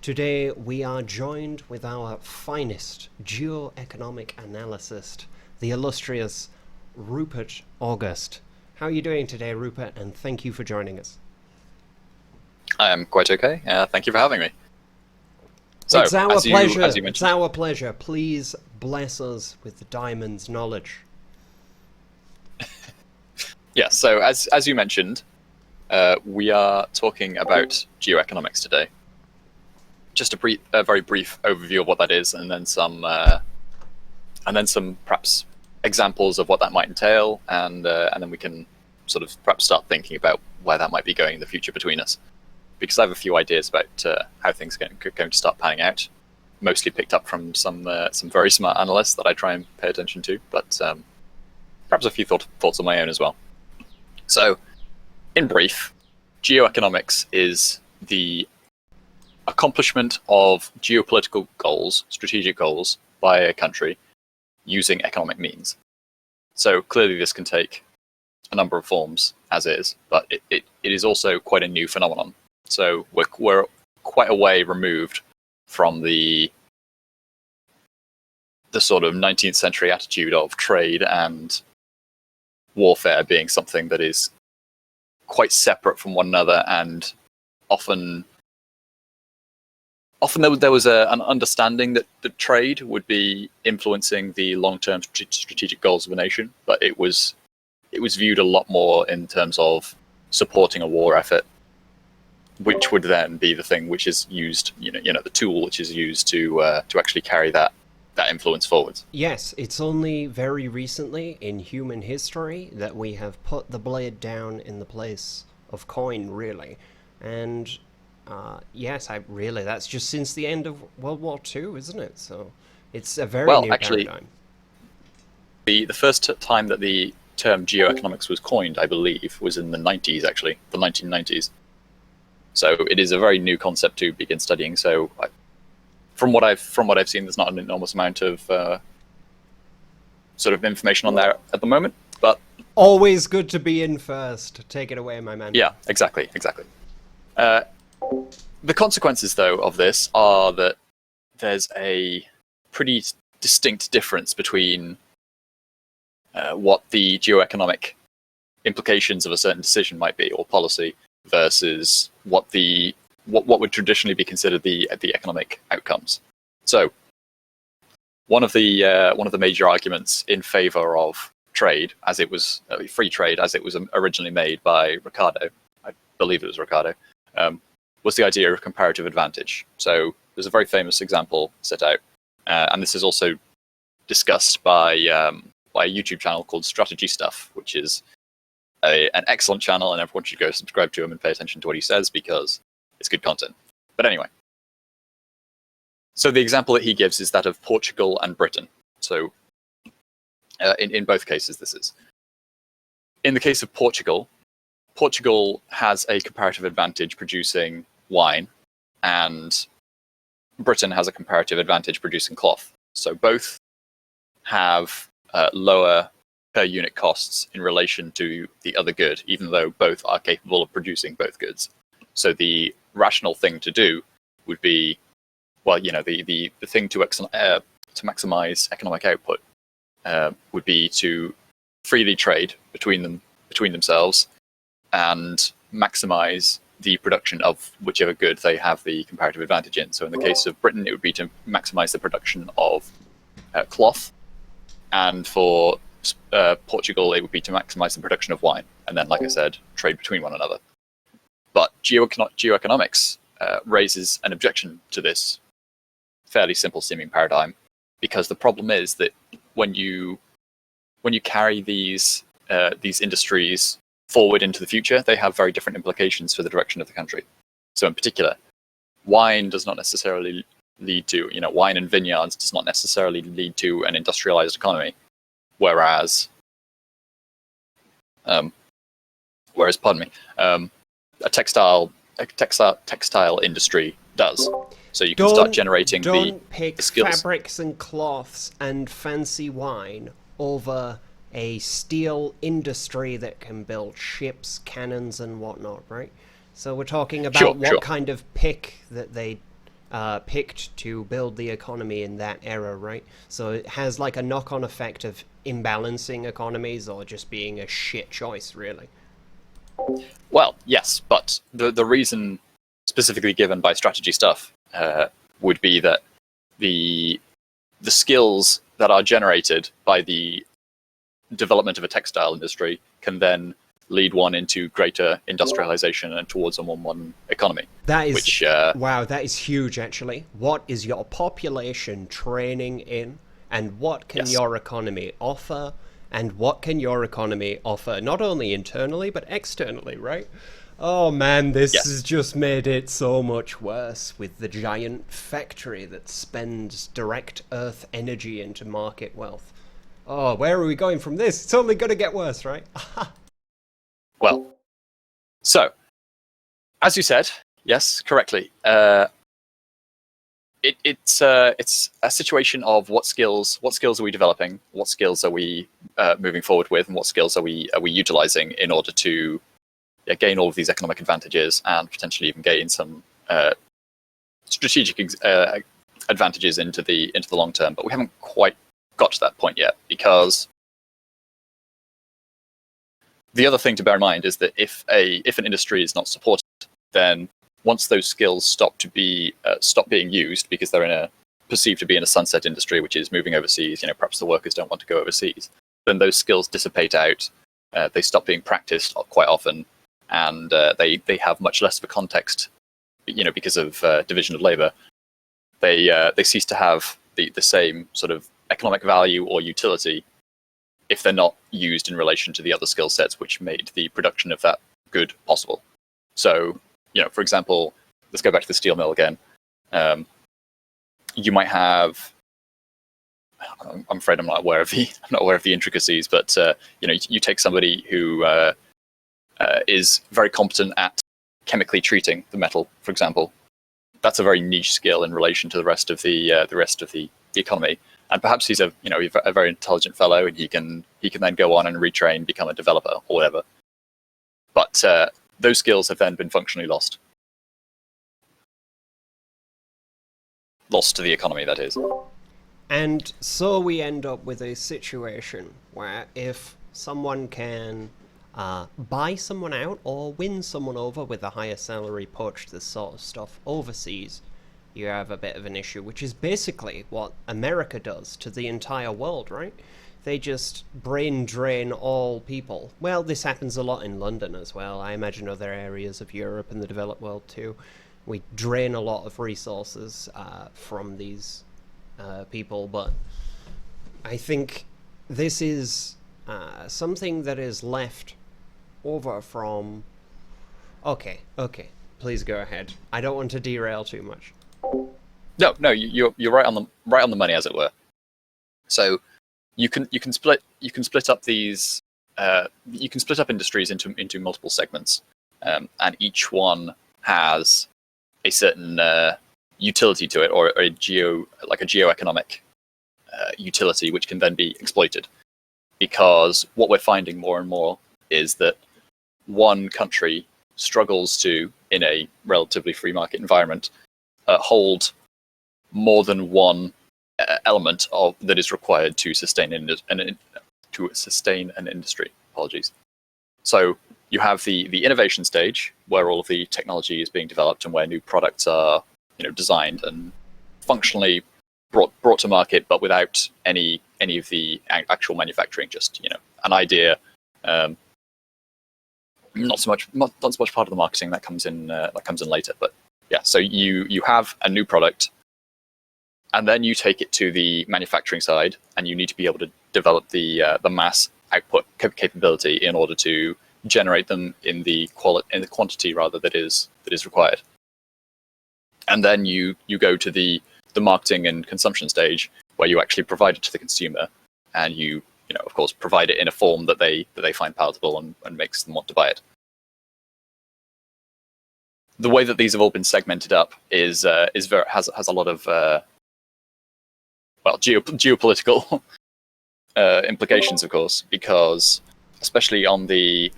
Today we are joined with our finest geo-economic analyst, the illustrious Rupert August. How are you doing today, Rupert? And thank you for joining us. I am quite okay. Thank you for having me. So, it's our as pleasure. As you It's mentioned, our pleasure. Please bless us with the diamond's knowledge. yeah. So, as you mentioned, we are talking about geoeconomics today. Just a very brief overview of what that is, and then some perhaps examples of what that might entail, and then we can sort of perhaps start thinking about where that might be going in the future between us. Because I have a few ideas about how things are going to start panning out, mostly picked up from some very smart analysts that I try and pay attention to, but perhaps a few thoughts of my own as well. So, in brief, geoeconomics is the accomplishment of geopolitical goals, strategic goals, by a country using economic means. So clearly this can take a number of forms, as is, but it is also quite a new phenomenon. So we're quite a way removed from the sort of 19th century attitude of trade and warfare being something that is quite separate from one another, and often there was an understanding that trade would be influencing the long-term strategic goals of a nation, but it was viewed a lot more in terms of supporting a war effort, which would then be the thing which is used, the tool which is used to actually carry that influence forwards. Yes, it's only very recently in human history that we have put the blade down in the place of coin, really. And yes, that's just since the end of World War II, isn't it? So it's a very new paradigm. The first time that the term geoeconomics was coined, I believe, was in the 90s, actually, the 1990s. So it is a very new concept to begin studying. So from what I've seen, there's not an enormous amount of sort of information on there at the moment, but always good to be in first. Take it away, my man. Yeah, exactly. The consequences, though, of this are that there's a pretty distinct difference between what the geoeconomic implications of a certain decision might be or policy versus what would traditionally be considered the economic outcomes. So, one of the major arguments in favor of trade, as it was free trade, as it was originally made by Ricardo, I believe it was Ricardo, was the idea of comparative advantage. So there's a very famous example set out, and this is also discussed by a YouTube channel called Strategy Stuff, which is an excellent channel, and everyone should go subscribe to him and pay attention to what he says because it's good content. But anyway, so the example that he gives is that of Portugal and Britain. So in both cases, this is. In the case of Portugal has a comparative advantage producing wine, and Britain has a comparative advantage producing cloth. So both have lower per unit costs in relation to the other good, even though both are capable of producing both goods. So the rational thing to do would be, the thing to maximize economic output would be to freely trade between themselves and maximize the production of whichever good they have the comparative advantage in. So in the case of Britain, it would be to maximize the production of cloth, and for Portugal, it would be to maximize the production of wine, and then, like I said, trade between one another. But geoeconomics raises an objection to this fairly simple seeming paradigm, because the problem is that when you carry these industries forward into the future, they have very different implications for the direction of the country. So in particular, wine does not necessarily lead to, wine and vineyards does not necessarily lead to an industrialized economy, whereas a textile industry does. So you can start generating Don't pick skills. Fabrics and cloths and fancy wine over a steel industry that can build ships, cannons, and whatnot, right? So we're talking about what kind of pick that they picked to build the economy in that era, right? So it has like a knock-on effect of imbalancing economies or just being a shit choice, really. Well, yes, but the reason specifically given by strategy stuff would be that the skills that are generated by the development of a textile industry can then lead one into greater industrialization and towards a more modern economy. That is, which wow, that is huge, actually. What is your population training in, and what can Yes. your economy offer, and what can your economy offer, not only internally, but externally, right? Oh man, this has Yes. just made it so much worse with the giant factory that spends direct earth energy into market wealth. Oh, where are we going from this? It's only going to get worse, right? Well, so as you said, yes, correctly. It's a situation of what skills are we developing, what skills are we moving forward with, and what skills are we utilizing in order to gain all of these economic advantages and potentially even gain some strategic advantages into the long term. But we haven't quite got to that point yet, because the other thing to bear in mind is that if an industry is not supported, then once those skills stop being used because they're perceived to be in a sunset industry, which is moving overseas, perhaps the workers don't want to go overseas, then those skills dissipate out. They stop being practiced quite often, and they have much less of a context, because of division of labor. They cease to have the same sort of economic value or utility if they're not used in relation to the other skill sets which made the production of that good possible. So, for example, let's go back to the steel mill again. You might have, I'm afraid I'm not aware of the intricacies, but you take somebody who is very competent at chemically treating the metal, for example. That's a very niche skill in relation to the rest of the economy. And perhaps he's a very intelligent fellow, and he can then go on and retrain, become a developer or whatever. But those skills have then been functionally lost to the economy, that is. And so we end up with a situation where if someone can buy someone out or win someone over with a higher salary, poach this sort of stuff overseas, you have a bit of an issue, which is basically what America does to the entire world, right? They just brain drain all people. Well, this happens a lot in London as well. I imagine other areas of Europe and the developed world too. We drain a lot of resources from these people, but I think this is something that is left over from... Okay, please go ahead. I don't want to derail too much. No, you're right on the money, as it were. So you can split up these you can split up industries into multiple segments, and each one has a certain utility to it, or a geo-economic utility, which can then be exploited. Because what we're finding more and more is that one country struggles to, in a relatively free market environment, hold more than one element that is required to sustain an industry. Apologies. So you have the innovation stage, where all of the technology is being developed and where new products are designed and functionally brought to market, but without any of the actual manufacturing. Just an idea. Not so much part of the marketing that comes in later, but yeah. So you have a new product, and then you take it to the manufacturing side, and you need to be able to develop the mass output capability in order to generate them in the quantity rather that is required. And then you go to the marketing and consumption stage, where you actually provide it to the consumer, and you of course provide it in a form that they find palatable and makes them want to buy it. The way that these have all been segmented up has a lot of geopolitical implications, of course, because especially on the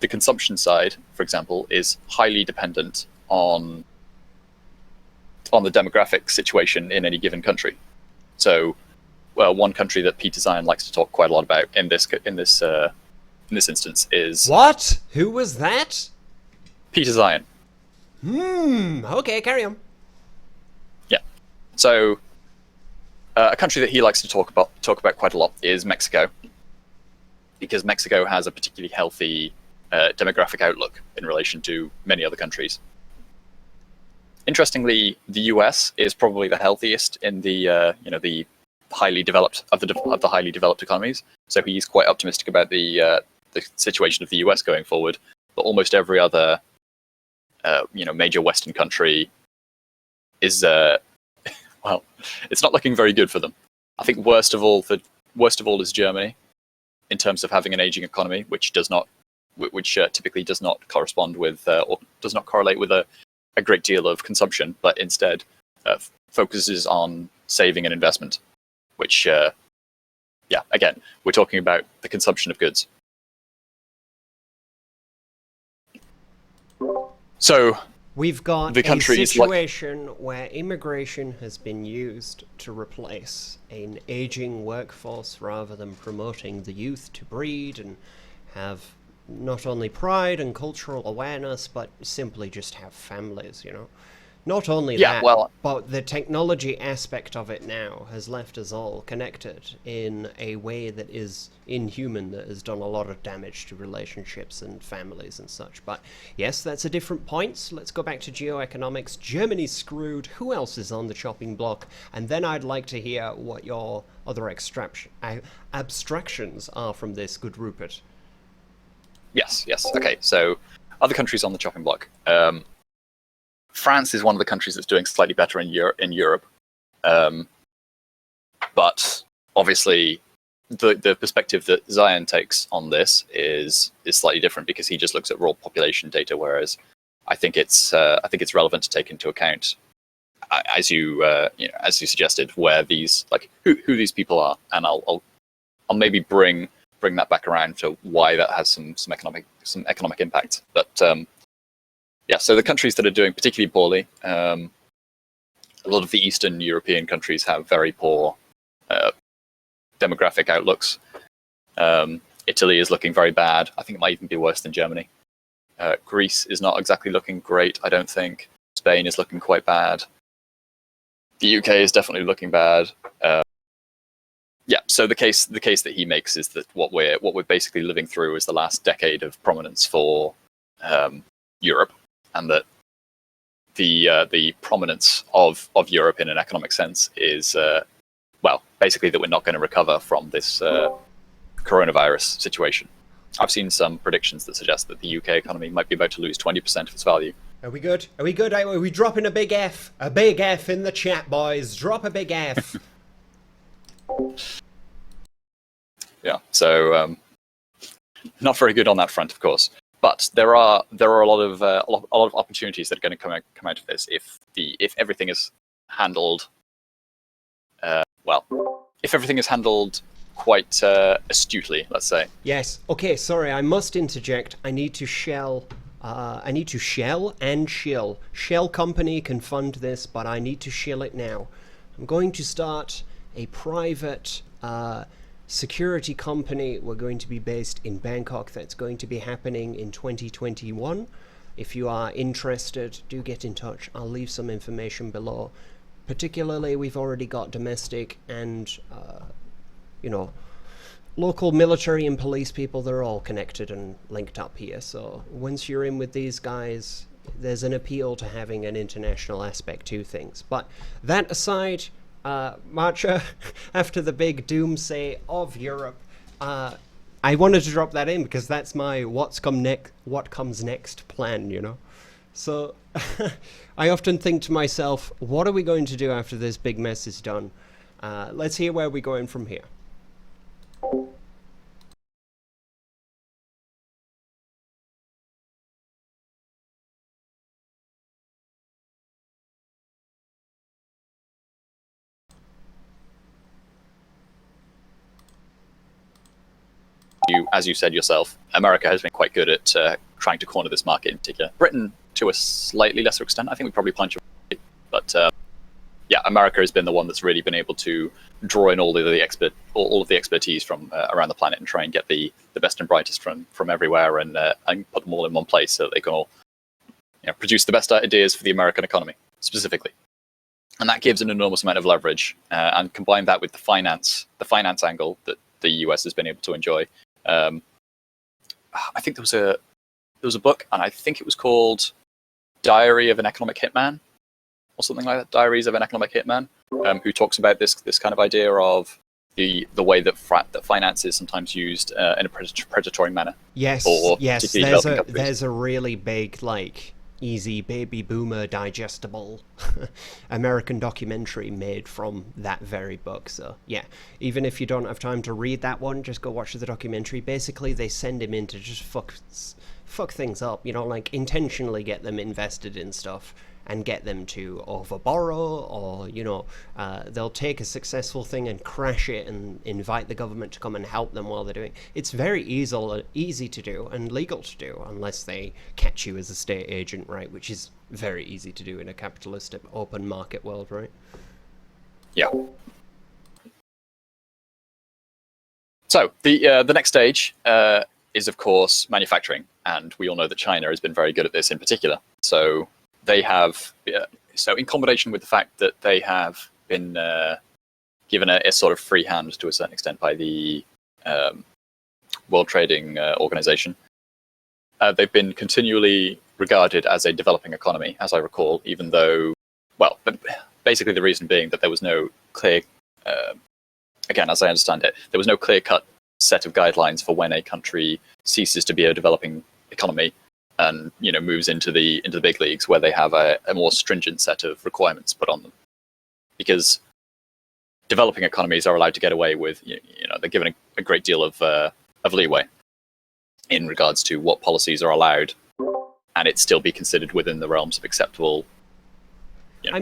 consumption side, for example, is highly dependent on on the demographic situation in any given country. So, well, one country that Peter Zion likes to talk quite a lot about in this instance is What? Who was that? Peter Zion. Okay, carry on. Yeah. So, a country that he likes to talk about quite a lot is Mexico, because Mexico has a particularly healthy demographic outlook in relation to many other countries. Interestingly, the US is probably the healthiest in the the highly developed of the highly developed economies. So he's quite optimistic about the situation of the US going forward. But almost every other major Western country is well, it's not looking very good for them. I think worst of all is Germany, in terms of having an aging economy, which typically does not correspond with or does not correlate with a great deal of consumption, but instead focuses on saving and investment, which, again, we're talking about the consumption of goods. So we've got the a situation where immigration has been used to replace an aging workforce rather than promoting the youth to breed and have not only pride and cultural awareness, but simply just have families, Not only that, but the technology aspect of it now has left us all connected in a way that is inhuman, that has done a lot of damage to relationships and families and such. But yes, that's a different point. So let's go back to geo-economics. Germany's screwed. Who else is on the chopping block? And then I'd like to hear what your other abstractions are from this, good Rupert. Yes. Okay, so other countries on the chopping block. France is one of the countries that's doing slightly better in Europe. But obviously, the perspective that Zion takes on this is slightly different, because he just looks at raw population data, whereas I think it's relevant to take into account, as you suggested, where these who these people are, and I'll maybe bring that back around to why that has some economic impact. But so the countries that are doing particularly poorly, a lot of the Eastern European countries have very poor demographic outlooks. Italy is looking very bad. I think it might even be worse than Germany. Greece is not exactly looking great, I don't think. Spain is looking quite bad. The UK is definitely looking bad. So the case that he makes is that what we're basically living through is the last decade of prominence for Europe, and that the prominence of Europe in an economic sense is basically that we're not going to recover from this coronavirus situation. I've seen some predictions that suggest that the UK economy might be about to lose 20% of its value. Are we good? Are we dropping a big F? A big F in the chat, boys. Drop a big F. Yeah, so not very good on that front, of course. But there are a lot of opportunities that are going to come out of this if everything is handled if everything is handled quite astutely, let's say. Yes. Okay. Sorry, I must interject. I need to shell and shill. Shell Company can fund this, but I need to shill it now. I'm going to start a private security company. We're going to be based in Bangkok. That's going to be happening in 2021. If you are interested, do get in touch. I'll leave some information below. Particularly, we've already got domestic and local military and police people. They're all connected and linked up here. So once you're in with these guys, there's an appeal to having an international aspect to things. But that aside, Marcha, after the big doomsday of Europe, I wanted to drop that in because that's my what comes next plan, So I often think to myself, what are we going to do after this big mess is done? Let's hear where we're going from here. As you said yourself, America has been quite good at trying to corner this market in particular. Britain, to a slightly lesser extent, I think we probably punch, but yeah, America has been the one that's really been able to draw in all of the expertise from around the planet and try and get the best and brightest from everywhere and put them all in one place so that they can all produce the best ideas for the American economy specifically. And that gives an enormous amount of leverage. And combine that with the finance angle that the US has been able to enjoy. I think there was a book, and I think it was called Diary of an Economic Hitman, or something like that. Diaries of an Economic Hitman, who talks about this kind of idea of the way that finance is sometimes used in a predatory manner. Yes, yes. There's a really big, like, easy baby boomer digestible American documentary made from that very book. So yeah, even if you don't have time to read that one, just go watch the documentary. Basically, they send him in to just fuck things up, like intentionally get them invested in stuff and get them to overborrow, or they'll take a successful thing and crash it and invite the government to come and help them while they're doing it. It's very easy to do and legal to do, unless they catch you as a state agent, right? Which is very easy to do in a capitalistic open market world, right? Yeah. So the next stage is, of course, manufacturing, and we all know that China has been very good at this in particular. So they have, so in combination with the fact that they have been given a sort of free hand to a certain extent by the World Trading Organization, they've been continually regarded as a developing economy, as I recall, even though, well, but basically the reason being that there was no clear, again, as I understand it, there was no clear-cut set of guidelines for when a country ceases to be a developing economy and moves into the big leagues, where they have a more stringent set of requirements put on them. Because developing economies are allowed to get away with, they're given a great deal of leeway in regards to what policies are allowed, and it still be considered within the realms of acceptable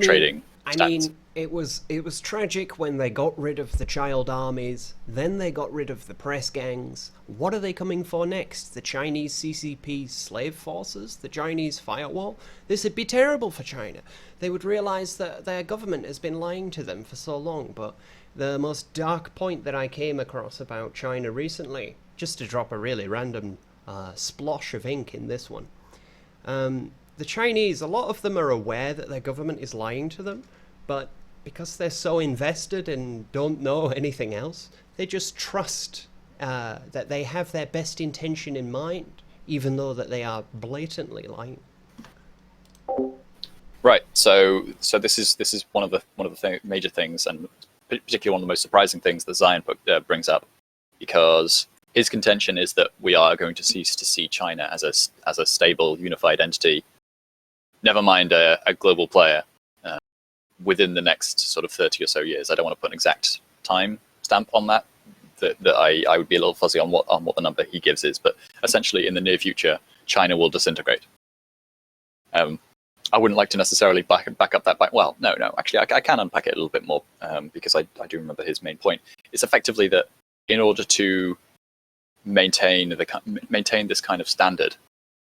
trading standards. I mean, it was tragic when they got rid of the child armies, then they got rid of the press gangs. What are they coming for next? The Chinese CCP slave forces? The Chinese firewall? This would be terrible for China. They would realize that their government has been lying to them for so long. But the most dark point that I came across about China recently, just to drop a really random splosh of ink in this one, the Chinese, a lot of them are aware that their government is lying to them, but because they're so invested and don't know anything else, they just trust that they have their best intention in mind, even though that they are blatantly lying. Right. So this is one of the major things, and particularly one of the most surprising things that Zion brings up, because his contention is that we are going to cease to see China as a stable, unified entity, never mind a global player, within the next sort of 30 or so years. I don't want to put an exact time stamp on that. That I would be a little fuzzy on what the number he gives is, but essentially in the near future, China will disintegrate. I wouldn't like to necessarily back up that. Well, no, actually, I can unpack it a little bit more, because I do remember his main point. It's effectively that in order to maintain this kind of standard,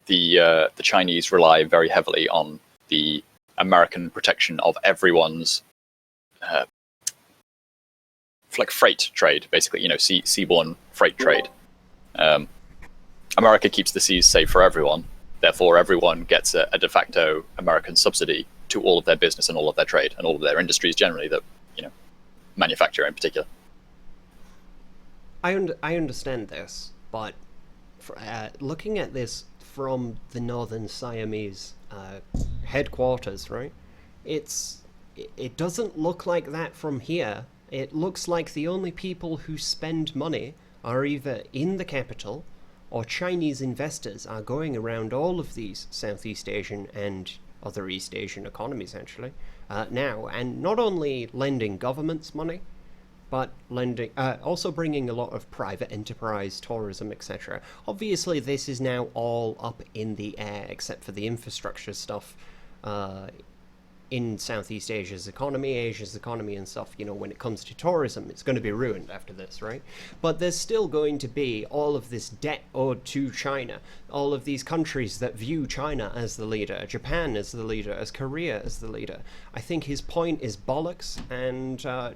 the Chinese rely very heavily on the American protection of everyone's like freight trade, basically, seaborne freight trade. America keeps the seas safe for everyone, therefore everyone gets a de facto American subsidy to all of their business and all of their trade and all of their industries generally that manufacture in particular. I understand this, but looking at this from the Northern Siamese headquarters, right? It doesn't look like that from here. It looks like the only people who spend money are either in the capital, or Chinese investors are going around all of these Southeast Asian and other East Asian economies actually now, and not only lending governments money, but lending, also bringing a lot of private enterprise, tourism, etc. Obviously, this is now all up in the air, except for the infrastructure stuff in Southeast Asia's economy and stuff, when it comes to tourism, it's going to be ruined after this, right? But there's still going to be all of this debt owed to China, all of these countries that view China as the leader, Japan as the leader, as Korea as the leader. I think his point is bollocks, and a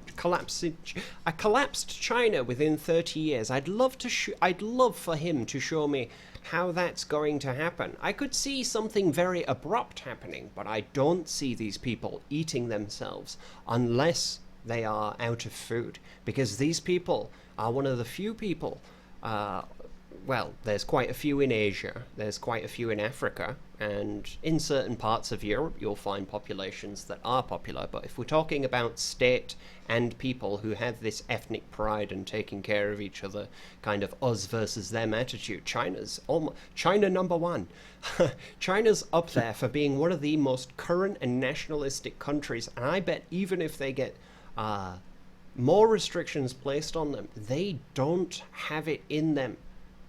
collapsed China within 30 years. I'd love for him to show me how that's going to happen. I could see something very abrupt happening, but I don't see these people eating themselves unless they are out of food, because these people are one of the few people, well, there's quite a few in Asia, there's quite a few in Africa, and in certain parts of Europe you'll find populations that are popular, but if we're talking about state and people who have this ethnic pride and taking care of each other, kind of us versus them attitude, China number one. China's up there for being one of the most current and nationalistic countries, and I bet even if they get more restrictions placed on them, they don't have it in them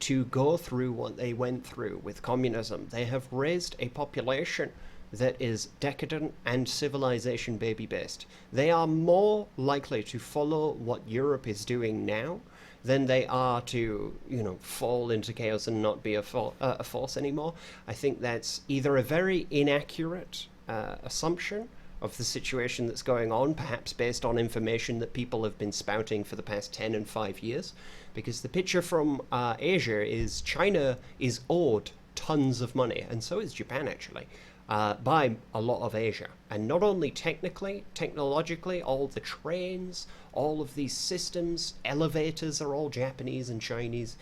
to go through what they went through with communism. They have raised a population that is decadent and civilization baby based. They are more likely to follow what Europe is doing now than they are to, fall into chaos and not be a force anymore. I think that's either a very inaccurate assumption of the situation that's going on, perhaps based on information that people have been spouting for the past 10 and 5 years, because the picture from Asia is China is owed tons of money, and so is Japan actually, by a lot of Asia. And not only technologically, all the trains, all of these systems, elevators are all Japanese and Chinese.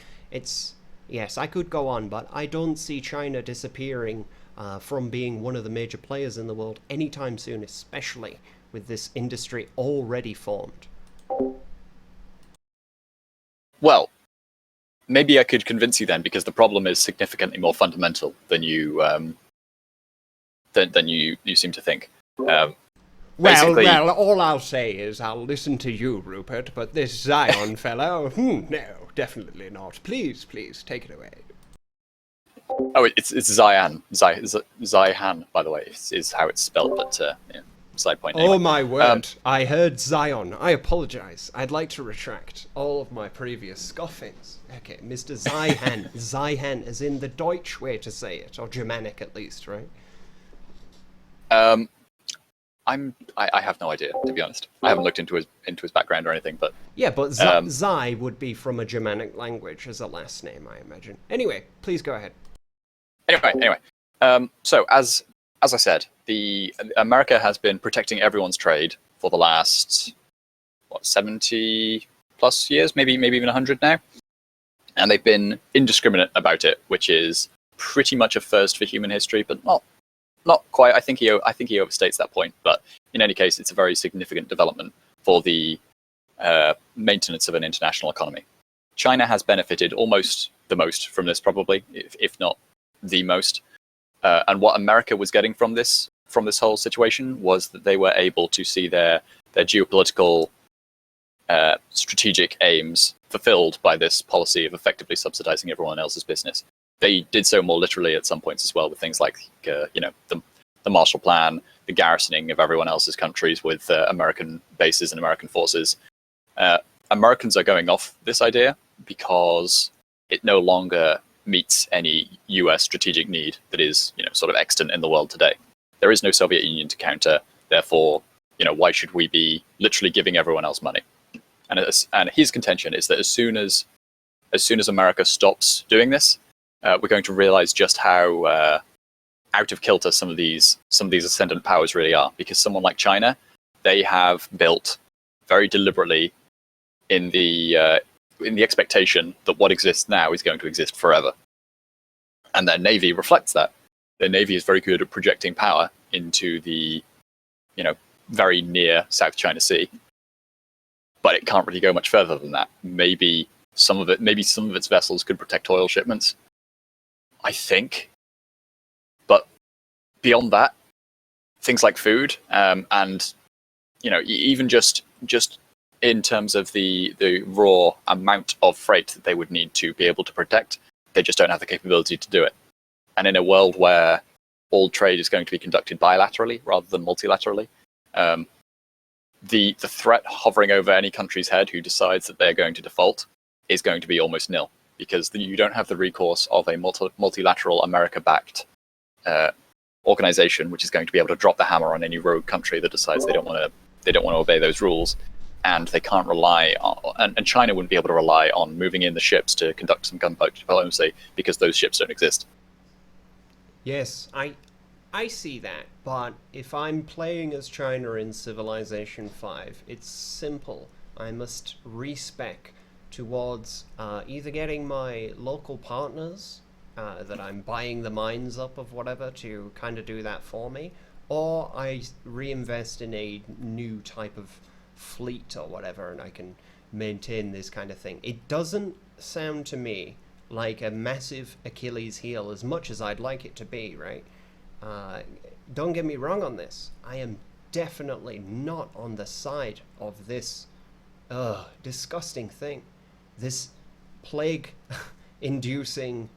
Yes, I could go on, but I don't see China disappearing from being one of the major players in the world anytime soon, especially with this industry already formed. Well, maybe I could convince you then, because the problem is significantly more fundamental than you than you seem to think. Well, all I'll say is I'll listen to you, Rupert, but this Zion fellow, no, definitely not. Please, take it away. Oh, it's Zion. Zihan, by the way, is how it's spelled, but side point. Anyway. Oh my word, I heard Zion. I apologize. I'd like to retract all of my previous scoffings. Okay, Mr. Zihan. Zihan as in the Deutsch way to say it, or Germanic at least, right? I have no idea, to be honest. I haven't looked into his background or anything, but yeah, but Zai would be from a Germanic language as a last name, I imagine. Anyway, please go ahead. Anyway. So as I said, America has been protecting everyone's trade for the last 70 plus years, maybe even 100 now, and they've been indiscriminate about it, which is pretty much a first for human history, but not quite. I think he overstates that point, but in any case, it's a very significant development for the maintenance of an international economy. China has benefited almost the most from this, probably, if not the most. And what America was getting from this whole situation was that they were able to see their geopolitical strategic aims fulfilled by this policy of effectively subsidizing everyone else's business. They did so more literally at some points as well, with things like the Marshall Plan, the garrisoning of everyone else's countries with American bases and American forces. Americans are going off this idea because it no longer meets any US strategic need that is, sort of extant in the world today. There is no Soviet Union to counter. Therefore, why should we be literally giving everyone else money? And his contention is that as soon as America stops doing this, we're going to realize just how out of kilter some of these ascendant powers really are. Because someone like China, they have built very deliberately in the expectation that what exists now is going to exist forever. And their navy reflects that. Their navy is very good at projecting power into the, very near South China Sea. But it can't really go much further than that. Maybe some of its vessels could protect oil shipments, I think. But beyond that, things like food, and even just in terms of the raw amount of freight that they would need to be able to protect, they just don't have the capability to do it. And in a world where all trade is going to be conducted bilaterally rather than multilaterally. The threat hovering over any country's head who decides that they're going to default is going to be almost nil, because you don't have the recourse of a multilateral America-backed organization, which is going to be able to drop the hammer on any rogue country that decides they don't want to obey those rules, and they can't rely on, and China wouldn't be able to rely on moving in the ships to conduct some gunboat diplomacy because those ships don't exist. Yes, I see that, but if I'm playing as China in Civilization 5, it's simple. I must respec towards either getting my local partners that I'm buying the mines up of whatever to kind of do that for me, or I reinvest in a new type of fleet or whatever, and I can maintain this kind of thing. It doesn't sound to me like a massive Achilles heel as much as I'd like it to be, right? Don't get me wrong on this. I am definitely not on the side of this disgusting thing. This plague-inducing...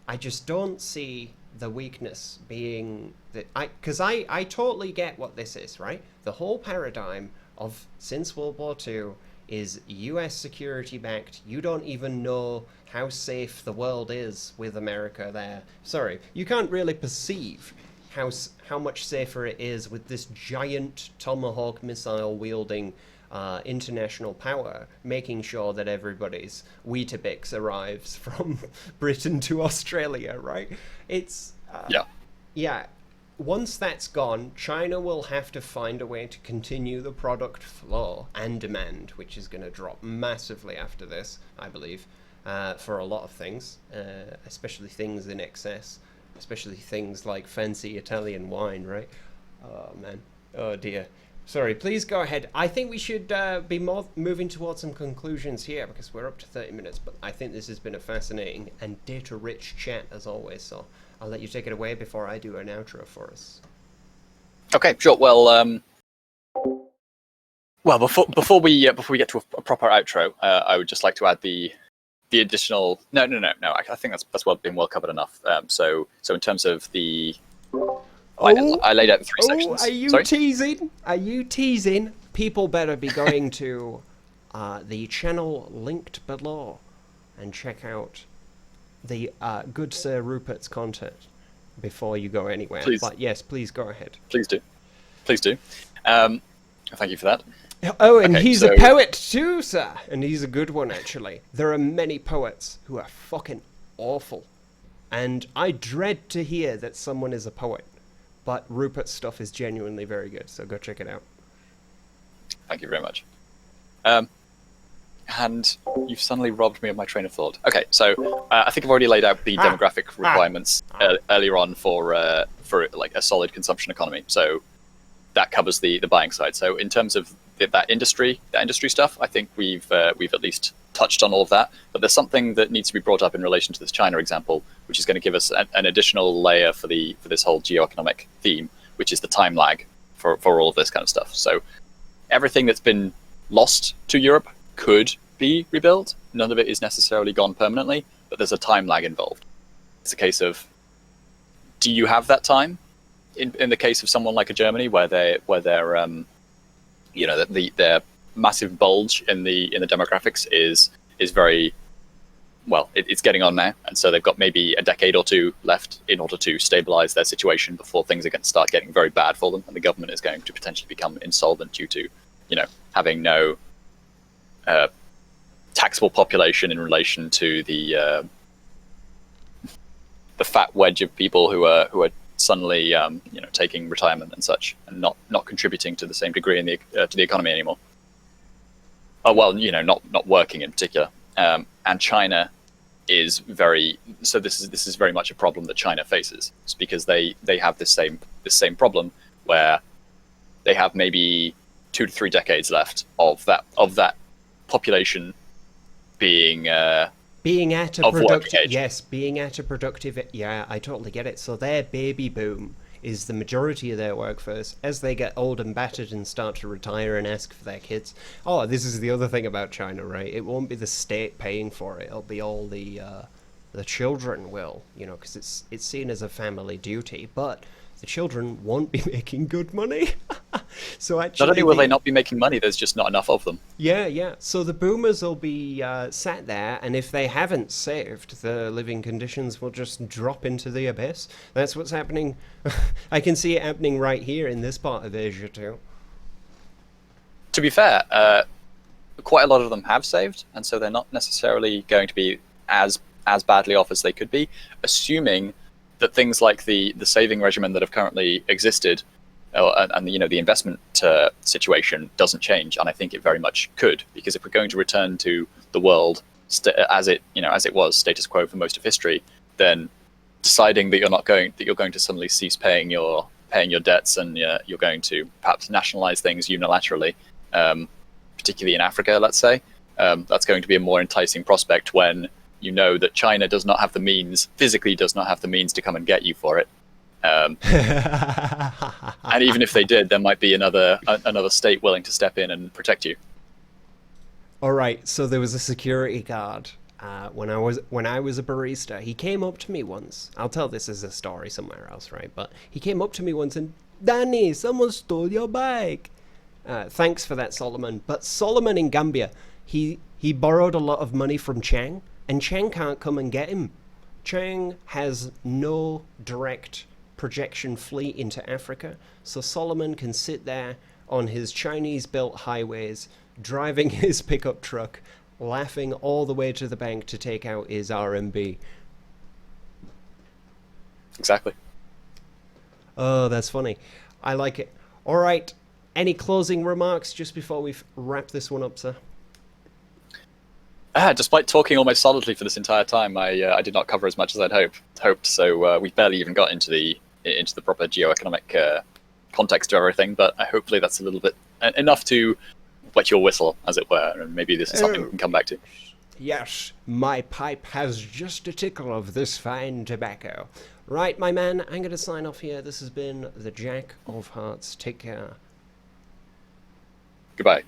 I just don't see the weakness being that because I totally get what this is, right? The whole paradigm of since World War II is US security backed. You don't even know how safe the world is with America there. Sorry, you can't really perceive how much safer it is with this giant Tomahawk missile wielding international power, making sure that everybody's Weetabix arrives from Britain to Australia, right? It's... Yeah. Once that's gone, China will have to find a way to continue the product flow and demand, which is going to drop massively after this, I believe, for a lot of things, especially things in excess, especially things like fancy Italian wine, right? Oh, man. Oh, dear. Sorry, please go ahead. I think we should be more moving towards some conclusions here because we're up to 30 minutes, but I think this has been a fascinating and data-rich chat as always, so I'll let you take it away before I do an outro for us. Okay, sure. Well, before we get to a proper outro, I would just like to add the additional. No. I think that's been well covered enough. So in terms of the. I laid out the three sections. Are you teasing? Are you teasing? People better be going to the channel linked below and check out the good Sir Rupert's content before you go anywhere. Please. But yes, please go ahead. Please do. Thank you for that. Oh, and he's a poet too, sir. And he's a good one, actually. There are many poets who are fucking awful. And I dread to hear that someone is a poet. But Rupert's stuff is genuinely very good, so go check it out. Thank you very much. And you've suddenly robbed me of my train of thought. Okay, so I think I've already laid out the demographic requirements earlier on for like a solid consumption economy. So that covers the buying side. So in terms of that industry stuff, I think we've at least touched on all of that. But there's something that needs to be brought up in relation to this China example, which is going to give us an additional layer for this whole geo-economic theme, which is the time lag for all of this kind of stuff. So everything that's been lost to Europe could be rebuilt. None of it is necessarily gone permanently, but there's a time lag involved. It's a case of, do you have that time? In the case of someone like a Germany, where their massive bulge in the demographics is very well, it's getting on now, and so they've got maybe a decade or two left in order to stabilize their situation before things are going to start getting very bad for them, and the government is going to potentially become insolvent due to, having no taxable population in relation to the fat wedge of people who are suddenly taking retirement and such, and not contributing to the same degree to the economy anymore. Not working in particular. And China is this is very much a problem that China faces. It's because they have this same problem where they have maybe 2 to 3 decades left of that population being at a productive. Yeah, I totally get it. So their baby boom is the majority of their workforce. As they get old and battered and start to retire and ask for their kids. Oh, this is the other thing about China, right? It won't be the state paying for it. It'll be all the The children will, because it's seen as a family duty, but the children won't be making good money. So Not only actually, will they not be making money, there's just not enough of them. yeah. So the boomers will be sat there, and if they haven't saved, the living conditions will just drop into the abyss. That's what's happening. I can see it happening right here in this part of Asia too. To be fair, quite a lot of them have saved, and so they're not necessarily going to be as badly off as they could be, assuming that things like the saving regimen that have currently existed, and the investment situation doesn't change. And I think it very much could, because if we're going to return to the world as it was status quo for most of history, then deciding that you're going to suddenly cease paying your debts, and you're going to perhaps nationalize things unilaterally, particularly in Africa, let's say, that's going to be a more enticing prospect when you know that China physically does not have the means to come and get you for it. And even if they did, there might be another state willing to step in and protect you. All right, so there was a security guard when I was a barista. He came up to me once. I'll tell this as a story somewhere else, right? But he came up to me once and, Danny, someone stole your bag. Thanks for that, Solomon. But Solomon in Gambia, he borrowed a lot of money from Chang, and Chang can't come and get him. Chang has no direct projection fleet into Africa, so Solomon can sit there on his Chinese-built highways, driving his pickup truck, laughing all the way to the bank to take out his RMB. Exactly. Oh, that's funny. I like it. All right. Any closing remarks just before we wrap this one up, sir? Despite talking almost solidly for this entire time, I did not cover as much as I'd hoped. So we barely even got into the proper geo-economic context of everything. But hopefully that's a little bit enough to wet your whistle, as it were, and maybe this is something we can come back to. Yes, my pipe has just a tickle of this fine tobacco. Right, my man, I'm going to sign off here. This has been the Jack of Hearts. Take care. Goodbye.